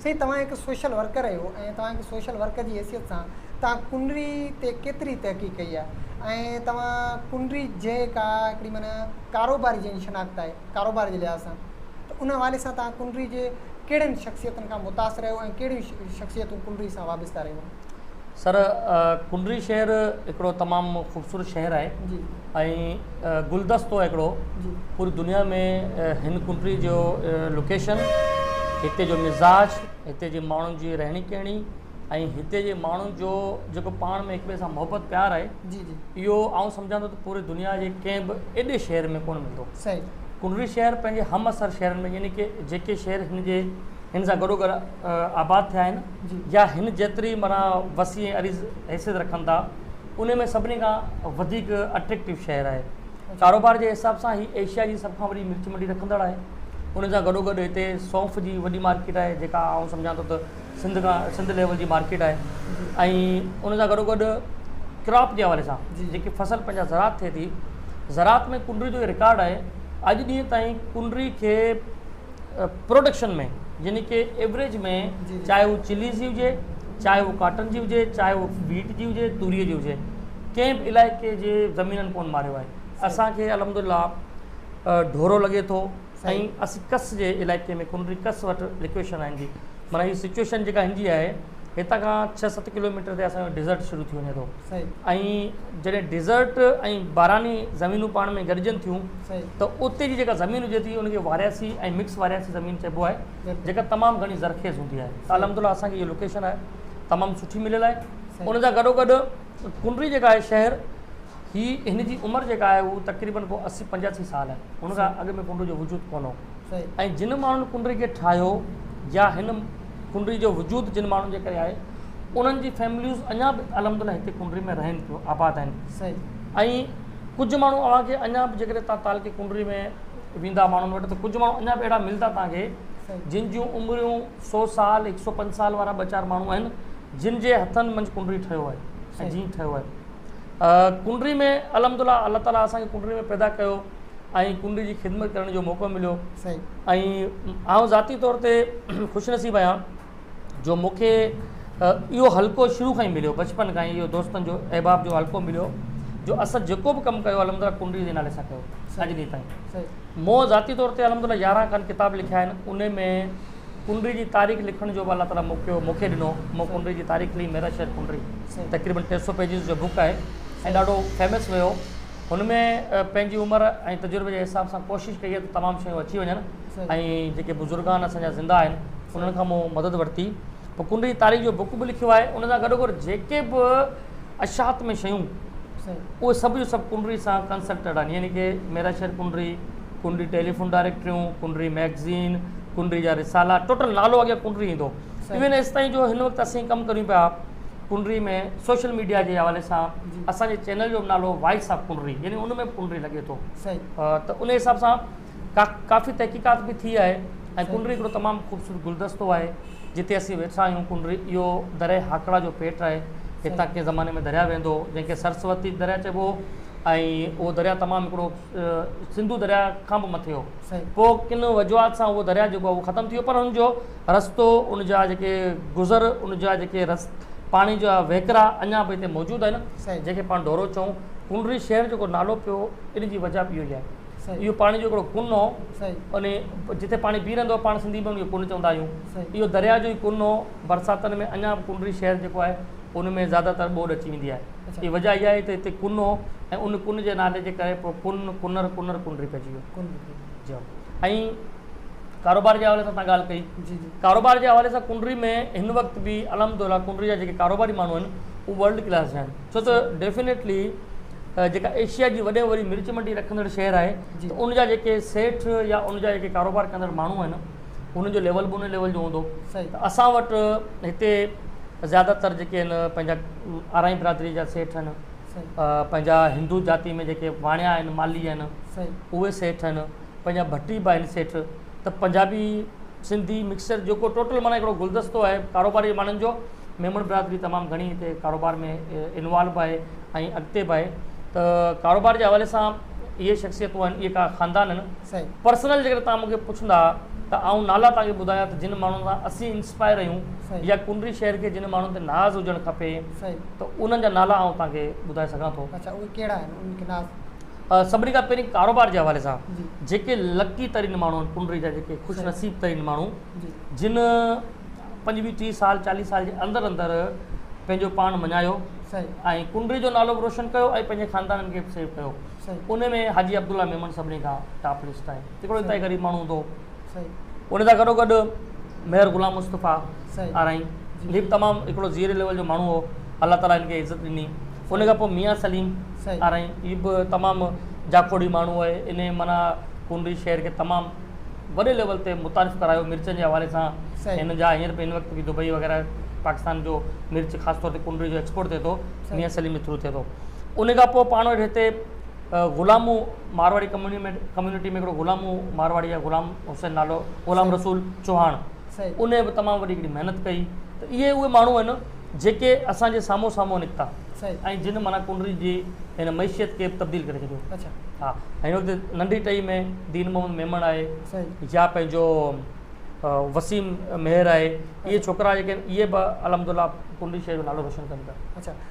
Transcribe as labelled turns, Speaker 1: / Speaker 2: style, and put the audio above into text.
Speaker 1: सही तव्हां हिकु सोशल वर्कर आहियो ऐं तव्हां हिकु सोशल वर्कर जी हैसियत सां तव्हां कुंडरी ते केतिरी तहक़ीक़ कई आहे ऐं तव्हां कुंडरी जेका हिकिड़ी माना कारोबारी जंहिंजी शनाख़्त आहे कारोबार जे लिहाज़ सां त उन हवाले सां तव्हां कुंडरी जे कहिड़नि शख़्सियतुनि खां मुतासिर आहियो ऐं कहिड़ियूं शख़्सियतूं कुंडरी सां वाबस्ता रहियूं?
Speaker 2: सर कुंडरी शहर हिकिड़ो तमामु ख़ूबसूरत शहर आहे
Speaker 1: जी
Speaker 2: ऐं गुलदस्तो आहे हिकिड़ो
Speaker 1: जी
Speaker 2: पूरी दुनिया में हिन कुंडरी जो लोकेशन, हिते जो मिज़ाज, हिते जे माण्हुनि जी रहणी कहणी ऐं हिते जे माण्हुनि जो जेको पाण में हिक ॿिए सां मोहबत प्यार आहे
Speaker 1: जी जी
Speaker 2: इहो आउं सम्झां थो त पूरी दुनिया जे कंहिं बि एॾे शहर में कोन मिलंदो।
Speaker 1: सही
Speaker 2: कुंडरी शहर पंहिंजे हम असर शहरनि में यानी कि जेके शहर हिन सां गॾोगॾु आबाद थिया आहिनि
Speaker 1: जी
Speaker 2: या हिन जेतिरी माना वसी ऐं अरीज़ हैसियत रखनि था उन में सभिनी खां वधीक अट्रैक्टिव शहर आहे। कारोबार जे हिसाब सां ही एशिया जी सभ खां वॾी मिर्च मंडी रखंदड़ आहे। उन सां गॾोगॾु हिते सौंफ़ जी वॾी मार्केट आहे जेका आउं सम्झां थो त सिंध लेवल जी मार्केट आहे ऐं उन सां गॾोगॾु क्रॉप जे हवाले सां जेकी फसल पंहिंजा ज़रात थिए थी, ज़रात में कुंडरी जो रिकॉर्ड आहे अॼु ॾींहं ताईं कुंडरी खे प्रोडक्शन में यानी कि एवरेज में चाहे वो चिलीज़ जी हुजे, चाहे वो कॉटन जी हुजे, चाहे वो वीट जी हुजे, तूरीअ जी हुजे, कंहिं बि इलाइक़े जे ज़मीननि कोन मारियो आहे। असांखे अल्हम्दुलिल्लाह ढोरो लॻे थो ऐं असीं कस जे इलाइक़े में कुंडरी कस वटि लिक्वेशन आहिनि जी माना हीअ सिचुएशन जेका हिन जी आहे हितां खां 6-7 किलोमीटर ते असांजो डिज़र्ट शुरू थी वञे थो ऐं जॾहिं डिज़र्ट ऐं बारानी ज़मीनूं पाण में गॾिजनि थियूं त उते जी जेका ज़मीन हुजे थी उनखे वारियासी ऐं मिक्स वारियासी ज़मीन चइबो आहे जेका तमामु घणी ज़रखेज़ हूंदी आहे। त अल्हम्दुलिल्लाह असांखे इहा लोकेशन आहे तमामु सुठी मिलियल आहे। उन सां गॾोगॾु कुंडरी जेका आहे शहर ही हिन जी उमिरि जेका आहे उहा तक़रीबन को 80-85 साल आहे। हुन खां अॻु में कुंडरी जो वजूद कोन हो ऐं जिन माण्हुनि कुंडरी खे ठाहियो या हिन कुंडरी जो वजूद जिन माण्हुनि जे करे आहे उन्हनि जी फैमिलीज़ अञा बि अल्हम्दुलिल्लाह हिते कुंडरी में रहनि पियो, आबाद आहिनि। ऐं कुझु माण्हू अव्हांखे अञा बि जेकॾहिं तव्हां ताल के कुंडरी में वेंदा माण्हुनि वटि त कुझु माण्हू अञा बि अहिड़ा मिलंदा तव्हांखे जिन जूं उमिरियूं 100 साल 105 साल वारा 2-4 माण्हू आहिनि जिन जे हथनि मंझि कुंडरी ठहियो आहे ऐं जीअं ठहियो आहे। कुंडरी में अल्हम्दुलिल्लाह अल्लाह ताला असांखे कुंडरी में पैदा कयो ऐं कुंडरी जी ख़िदमत करण जो मौक़ो मिलियो ऐं आउं ज़ाती तौर ते ख़ुशनसीब आहियां जो मूंखे इहो हल्को शुरू खां ई मिलियो, बचपन खां ई इहो दोस्तनि जो अहबाब जो हल्को मिलियो जो असां जेको बि कमु कयो अल्हम्दुलिल्लाह कुंडरी जे नाले सां कयो अॼु ॾींहं ताईं। मूं ज़ाती तौर ते अल्हम्दुलिल्लाह 11 खनि किताब लिखिया आहिनि। उन में कुंडरी जी तारीख़ लिखण जो बि अल्लाह ताला मूंखे ॾिनो। मूं कुंडरी जी तारीख़ लिखी मेरा शहर कुंडरी तक़रीबन 300 पेजिस जो बुक आहे ऐं ॾाढो फेमस वियो। हुन में पंहिंजी उमिरि ऐं तजुर्बे जे हिसाब सां कोशिशि कई आहे त तमामु शयूं अची वञनि ऐं जेके बुज़ुर्गान असांजा ज़िंदा आहिनि उन्हनि खां मूं मदद वरिती। पोइ कुंडरी तारीख़ जो बुक बि लिखियो आहे। उन सां गॾोगॾु जेके बि अशात में शयूं उहे सभु जो सभु कुंडरी सां कंसल्टेड आहिनि यानी कि मेरा शहर कुंडरी, कुंडरी टेलीफोन डायरेक्टरियूं, कुंडरी मैगज़ीन, कुंडरी जा रिसाला, टोटल नालो अॻियां कुंडरी ईंदो। इवन एसि ताईं जो हिन वक़्तु असीं कमु करियूं पिया कुंडरी में सोशल मीडिया जे हवाले सां असांजे चैनल जो नालो वॉइस ऑफ कुंडरी यानी उन में कुंडरी लॻे थो त उन हिसाब सां काफ़ी तहक़ीक़ात बि थी आहे ऐं कुंडरी हिकिड़ो तमामु ख़ूबसूरत गुलदस्तो आहे जिते असीं वेठा आहियूं। कुंडरी इहो दरिया हाकड़ा जो पेट आहे। हितां कंहिं ज़माने में दरिया वेंदो जंहिंखे सरस्वती दरिया चइबो ऐं उहो दरिया तमामु हिकिड़ो सिंधु दरिया खां बि मथे हो। पोइ किन वजूहात सां उहो दरिया जेको आहे उहो ख़तमु थी वियो पर हुनजो रस्तो उनजा जेके गुज़र उनजा जेके पाणी जा वहिकरा अञा बि हिते मौजूदु आहिनि जंहिंखे पाण ढोरो चऊं। कुंडरी शहर जेको नालो पियो इन जी वजह बि इहो ई आहे। इहो पाणी जो हिकिड़ो कुन हो अने जिते पाणी बीह रहंदो आहे पाण सिंधी में उनखे कुन चवंदा आहियूं। इहो दरिया जो ई कुन हो। बरसातनि में अञा बि कुंडरी शहर जेको आहे उन में ज़्यादातर ॿोॾि अची वेंदी आहे। इहा वजह इहा आहे त हिते कुन हो ऐं उन कुन जे नाले जे करे पोइ कुनर कुंडरी पइजी वियो। ऐं कारोबार जे हवाले सां तव्हां ॻाल्हि कई कारोबार जे हवाले सां कुंडरी में हिन वक़्तु बि अल्हम्दुलिल्लाह कुंडरी जा जेके कारोबारी माण्हू आहिनि उहे वर्ल्ड क्लास जा आहिनि। छो त डेफिनेटली जेका एशिया जी वॾे वॾी मिर्च मंडी रखंदड़ शहर आहे त उनजा जेके सेठ या उनजा जेके कारोबार कंदड़ माण्हू आहिनि उनजो लेवल बि उन लेवल जो हूंदो। त असां वटि हिते ज़्यादातर जेके आहिनि पंहिंजा आराई बिरादरी जा सेठ आहिनि, पंहिंजा हिंदू जाति में जेके वाणिया आहिनि माली आहिनि उहे सेठ आहिनि, पंहिंजा भट्टी बि आहिनि सेठ। त पंजाबी सिंधी मिक्सर जेको टोटल माना हिकिड़ो गुलदस्तो आहे कारोबारी माण्हुनि जो। मेमण बिरादरी तमामु घणी हिते कारोबार में इन्वॉल्व आहे ऐं अॻिते बि आहे। त कारोबार जे हवाले सां इहे शख़्सियतूं आहिनि, इहे का ख़ानदान आहिनि। पर्सनल जेकर तव्हां मूंखे पुछंदा त आउं नाला तव्हांखे ॿुधायां त जिन माण्हुनि सां असीं इंस्पायर आहियूं
Speaker 1: सही।
Speaker 2: या कुंडरी शहर खे जिन माण्हुनि ते नाज़ हुजणु खपे
Speaker 1: सही।
Speaker 2: त उन्हनि जा नाला आउं तव्हांखे ॿुधाए सघां थो।
Speaker 1: अच्छा, उहे कहिड़ा आहिनि उनखे नाज़?
Speaker 2: सभिनी खां पहिरीं कारोबार जे हवाले सां
Speaker 1: जी
Speaker 2: जेके लकी तरीन माण्हू आहिनि कुंडरी जा, जेके ख़ुशि नसीब तरीन माण्हू
Speaker 1: जी
Speaker 2: जिन 25-30 साल 40 साल जे अंदरि अंदरि पंहिंजो पाण मञायो
Speaker 1: सही
Speaker 2: ऐं कुंडरी जो नालो बि रोशन कयो ऐं पंहिंजे ख़ानदाननि खे बि सेव कयो।
Speaker 1: सही
Speaker 2: उन में हाजी अब्दुल्ला मेमन सभिनी खां टॉप लिस्ट आहे। हिकिड़ो हितां ग़रीब माण्हू हूंदो,
Speaker 1: सही
Speaker 2: उन सां गॾोगॾु मेहर गुलाम मुस्तफ़ा
Speaker 1: सही
Speaker 2: आराई,
Speaker 1: जी।
Speaker 2: हीउ बि तमामु हिकिड़ो ज़ीरे लेवल जो माण्हू हो, अलाह ताला हिनखे इज़त ॾिनी। उन खां पोइ मियां सलीम
Speaker 1: सही
Speaker 2: आराई, हीउ बि तमामु जाखोड़ी माण्हू आहे। इन माना कुंडरी शहर खे तमामु वॾे लेवल ते मुतारिफ़ करायो मिर्चनि जे हवाले सां।
Speaker 1: सही।
Speaker 2: हिन जा हींअर हिन वक़्तु बि दुबई वग़ैरह पाकिस्तान जो मिर्च ख़ासि तौर ते कुंडरी जो एक्सपोर्ट थिए थो,
Speaker 1: सही।
Speaker 2: मियां सलीम जे थ्रू थिए थो। उन खां पोइ पाण वटि हिते ग़ुलामू मारवाड़ी कम्यूनिटी में हिकिड़ो ग़ुलामू मारवाड़ी आहे, ग़ुलाम हुसैन नालो, ग़ुलाम
Speaker 1: सही।
Speaker 2: रसूल चौहान,
Speaker 1: सही
Speaker 2: उन बि तमामु वॾी हिकिड़ी महिनत कई। त इहे उहे माण्हू आहिनि जेके असांजे साम्हूं साम्हूं निकिता
Speaker 1: सही
Speaker 2: ऐं जिन माना कुंडरी जी हिन मैशियत खे तब्दील करे छॾियो।
Speaker 1: अच्छा
Speaker 2: हा, हिन वक़्तु नंढी टई में दीन मोहम्मद मेमन आहे,
Speaker 1: सही
Speaker 2: या पंहिंजो वसीम मेहर आहे। इहे छोकिरा जेके आहिनि इहे बि अलहमदुलिल्लाह कुंडरी शहर जो नालो रोशन कनि था।
Speaker 1: अच्छा